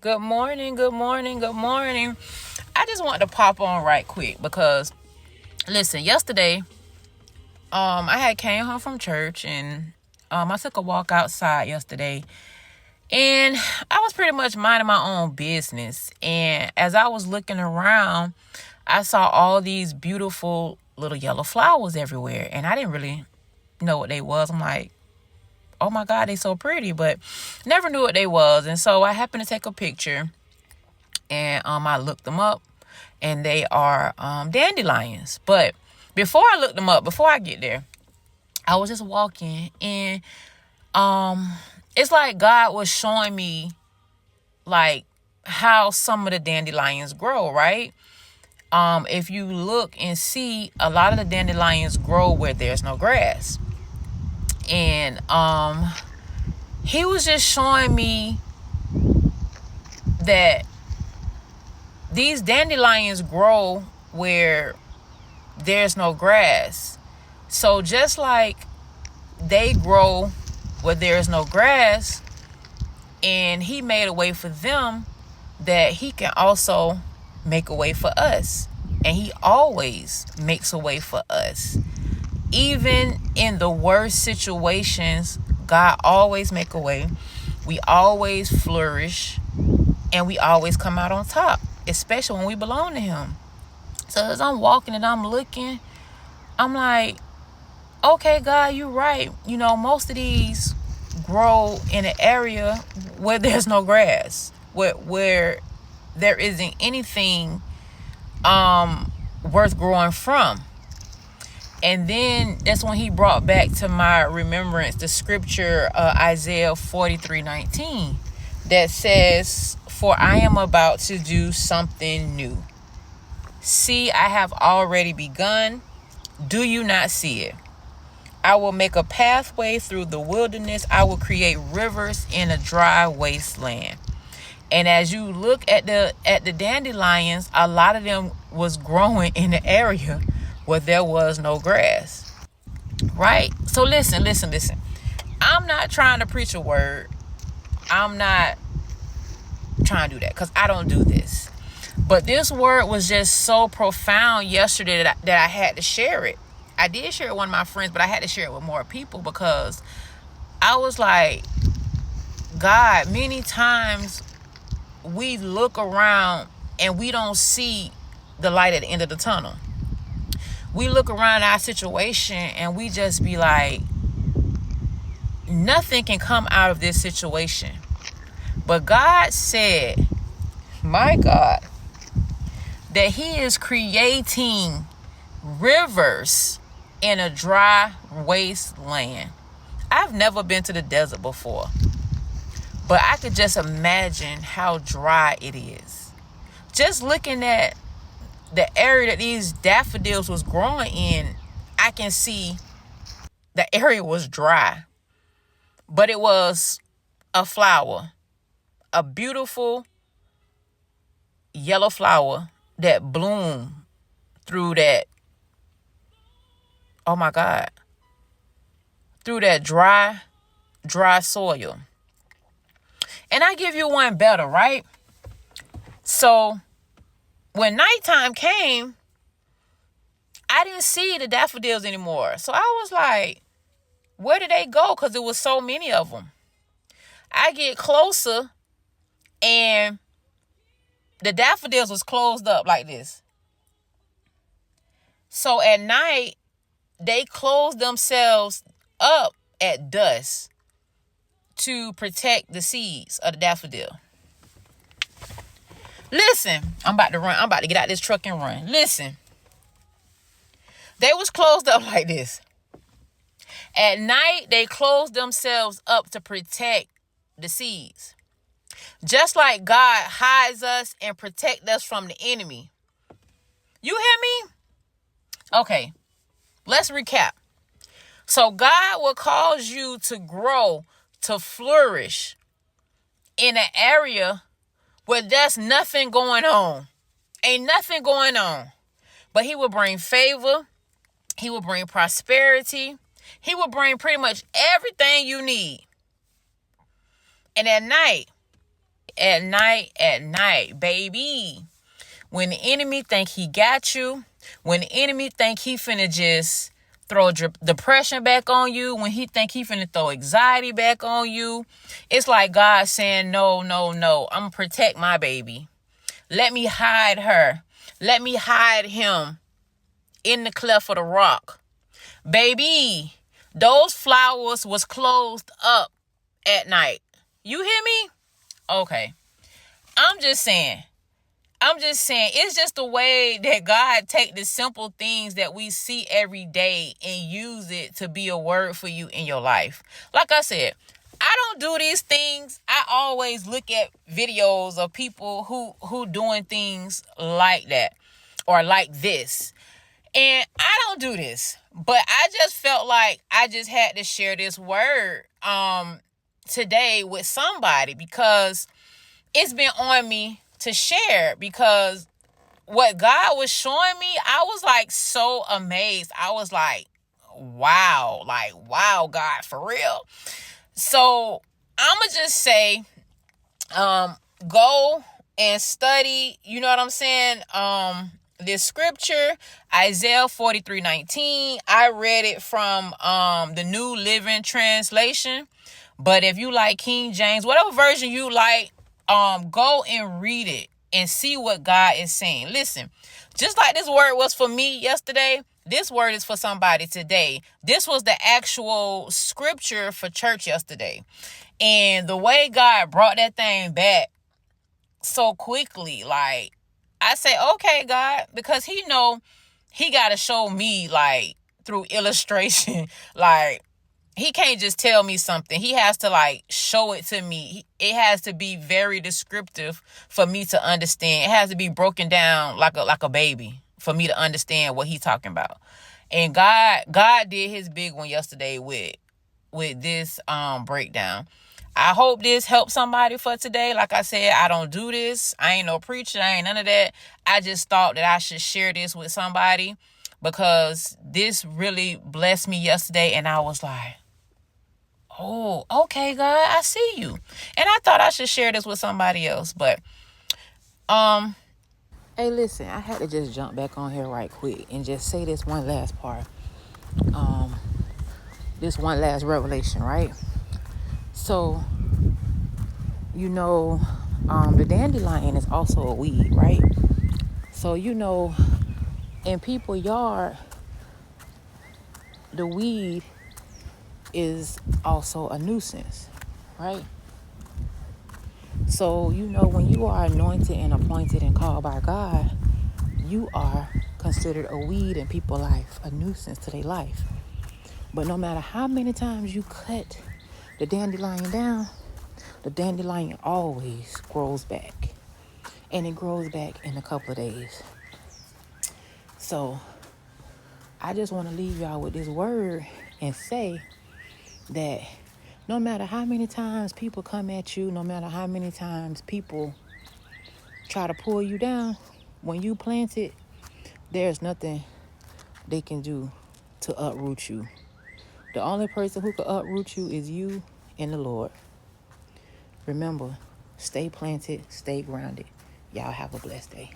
Good morning, good morning, good morning. I just want to pop on right quick because listen, yesterday, I had came home from church and I took a walk outside yesterday and I was pretty much minding my own business. And as I was looking around, I saw all these beautiful little yellow flowers everywhere. And I didn't really know what they was. I'm like, oh my God, they so pretty, but never knew what they was. And so I happened to take a picture and I looked them up and they are dandelions. But before I looked them up, before I get there, I was just walking and it's like God was showing me like how some of the dandelions grow, right? If you look and see, a lot of the dandelions grow where there's no grass. And he was just showing me that these dandelions grow where there's no grass. So just like they grow where there's no grass, and he made a way for them, that he can also make a way for us. And he always makes a way for us. Even in the worst situations, God always make a way. We always flourish and we always come out on top, especially when we belong to him. So as I'm walking and I'm looking, I'm like, okay, God, you're right. Most of these grow in an area where there's no grass, where there isn't anything worth growing from. And then that's when he brought back to my remembrance the scripture, Isaiah 43:19, that says, "For I am about to do something new. See, I have already begun. Do you not see it? I will make a pathway through the wilderness. I will create rivers in a dry wasteland." And as you look at the dandelions, a lot of them was growing in the area where there was no grass. Right? So listen. I'm not trying to preach a word. I'm not trying to do that because I don't do this. But this word was just so profound yesterday that I had to share it. I did share it with one of my friends, but I had to share it with more people because I was like, God, many times we look around and we don't see the light at the end of the tunnel. We look around our situation and we just be like, nothing can come out of this situation. But God said, my God, that he is creating rivers in a dry wasteland. I've never been to the desert before, but I could just imagine how dry it is. Just looking at the area that these daffodils was growing in, I can see the area was dry, but it was a flower, a beautiful yellow flower that bloomed through that, oh my God, through that dry soil. And I give you one better, right? So when nighttime came, I didn't see the daffodils anymore. So I was like, where did they go? Because there was so many of them. I get closer and the daffodils was closed up like this. So at night, they closed themselves up at dusk to protect the seeds of the daffodil. Listen, I'm about to run. I'm about to get out this truck and run. Listen, they was closed up like this. At night, they closed themselves up to protect the seeds. Just like God hides us and protect us from the enemy. You hear me? Okay, let's recap. So God will cause you to grow, to flourish in an area where there's nothing going on. Ain't nothing going on. But he will bring favor. He will bring prosperity. He will bring pretty much everything you need. And at night, at night, baby. When the enemy think he got you, when the enemy think he finna just throw depression back on you, when he think he finna throw anxiety back on you, it's like God saying, no, no, no. I'm gonna protect my baby. Let me hide her. Let me hide him in the cleft of the rock. Baby, those flowers was closed up at night. You hear me? Okay. I'm just saying, it's just the way that God take the simple things that we see every day and use it to be a word for you in your life. Like I said, I don't do these things. I always look at videos of people who doing things like that or like this. And I don't do this. But I just felt like I just had to share this word today with somebody because it's been on me to share, because what God was showing me, I was like so amazed. I was like, wow, God, for real. So I'ma just say, go and study, you know what I'm saying? This scripture, Isaiah 43:19. I read it from the New Living Translation. But if you like King James, whatever version you like, go and read it and see what God is saying. Listen, just like this word was for me yesterday, this word is for somebody today. This was the actual scripture for church yesterday. And the way God brought that thing back so quickly, like, I say, okay, God, because he know he got to show me, like, through illustration. Like, he can't just tell me something. He has to, like, show it to me. It has to be very descriptive for me to understand. It has to be broken down like a baby for me to understand what he's talking about. And God did his big one yesterday with this breakdown. I hope this helps somebody for today. Like I said, I don't do this. I ain't no preacher. I ain't none of that. I just thought that I should share this with somebody because this really blessed me yesterday. And I was like, oh, okay, God, I see you. And I thought I should share this with somebody else. But, hey, listen, I had to just jump back on here right quick and just say this one last part. This one last revelation, right? So, you know, the dandelion is also a weed, right? So, you know, in people's yard, the weed is also a nuisance, right? So, you know, when you are anointed and appointed and called by God, you are considered a weed in people's life, a nuisance to their life. But no matter how many times you cut the dandelion down, the dandelion always grows back. And it grows back in a couple of days. So I just want to leave y'all with this word and say that no matter how many times people come at you, no matter how many times people try to pull you down, when you plant it, there's nothing they can do to uproot you. The only person who can uproot you is you and the Lord. Remember, stay planted, stay grounded. Y'all have a blessed day.